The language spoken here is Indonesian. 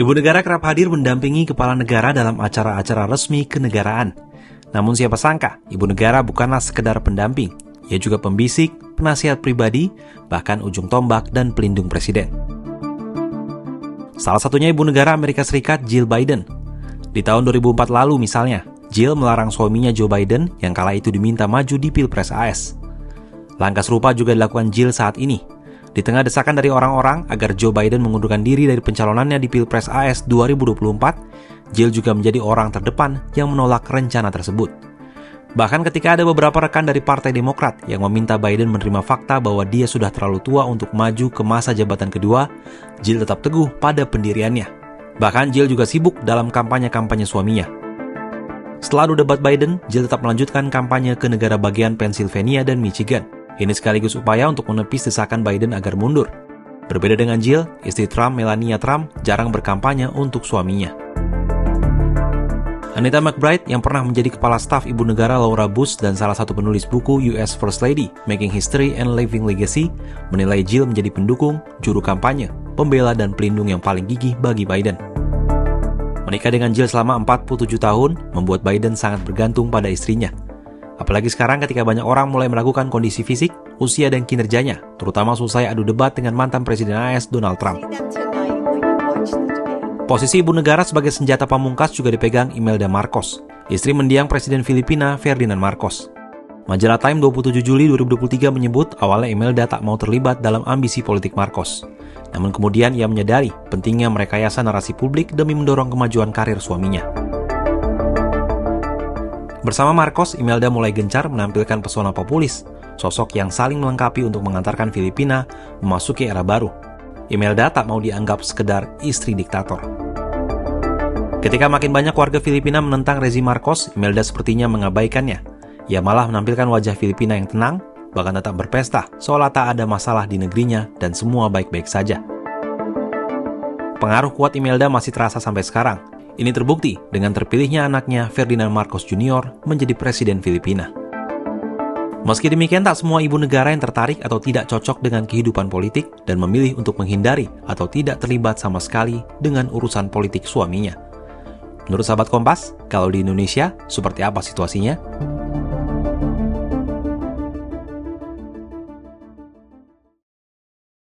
Ibu negara kerap hadir mendampingi kepala negara dalam acara-acara resmi kenegaraan. Namun siapa sangka, ibu negara bukanlah sekedar pendamping. Ia juga pembisik, penasihat pribadi, bahkan ujung tombak dan pelindung presiden. Salah satunya ibu negara Amerika Serikat Jill Biden. Di tahun 2004 lalu misalnya, Jill melarang suaminya Joe Biden yang kala itu diminta maju di Pilpres AS. Langkah serupa juga dilakukan Jill saat ini. Di tengah desakan dari orang-orang agar Joe Biden mengundurkan diri dari pencalonannya di Pilpres AS 2024, Jill juga menjadi orang terdepan yang menolak rencana tersebut. Bahkan ketika ada beberapa rekan dari Partai Demokrat yang meminta Biden menerima fakta bahwa dia sudah terlalu tua untuk maju ke masa jabatan kedua, Jill tetap teguh pada pendiriannya. Bahkan Jill juga sibuk dalam kampanye-kampanye suaminya. Setelah adu debat Biden, Jill tetap melanjutkan kampanye ke negara bagian Pennsylvania dan Michigan. Ini sekaligus upaya untuk menepis desakan Biden agar mundur. Berbeda dengan Jill, istri Trump, Melania Trump, jarang berkampanye untuk suaminya. Anita McBride yang pernah menjadi kepala staf ibu negara Laura Bush dan salah satu penulis buku US First Lady, Making History and Leaving Legacy, menilai Jill menjadi pendukung, juru kampanye, pembela dan pelindung yang paling gigih bagi Biden. Menikah dengan Jill selama 47 tahun membuat Biden sangat bergantung pada istrinya. Apalagi sekarang ketika banyak orang mulai meragukan kondisi fisik, usia dan kinerjanya, terutama selesai adu debat dengan mantan Presiden AS Donald Trump. Posisi ibu negara sebagai senjata pamungkas juga dipegang Imelda Marcos, istri mendiang Presiden Filipina Ferdinand Marcos. Majalah Time 27 Juli 2023 menyebut awalnya Imelda tak mau terlibat dalam ambisi politik Marcos. Namun kemudian ia menyadari pentingnya merekayasa narasi publik demi mendorong kemajuan karir suaminya. Bersama Marcos, Imelda mulai gencar menampilkan pesona populis, sosok yang saling melengkapi untuk mengantarkan Filipina memasuki era baru. Imelda tak mau dianggap sekedar istri diktator. Ketika makin banyak warga Filipina menentang rezim Marcos, Imelda sepertinya mengabaikannya. Ia malah menampilkan wajah Filipina yang tenang, bahkan tetap berpesta, seolah tak ada masalah di negerinya dan semua baik-baik saja. Pengaruh kuat Imelda masih terasa sampai sekarang. Ini terbukti dengan terpilihnya anaknya Ferdinand Marcos Jr. menjadi Presiden Filipina. Meski demikian, tak semua ibu negara yang tertarik atau tidak cocok dengan kehidupan politik dan memilih untuk menghindari atau tidak terlibat sama sekali dengan urusan politik suaminya. Menurut sahabat Kompas, kalau di Indonesia, seperti apa situasinya?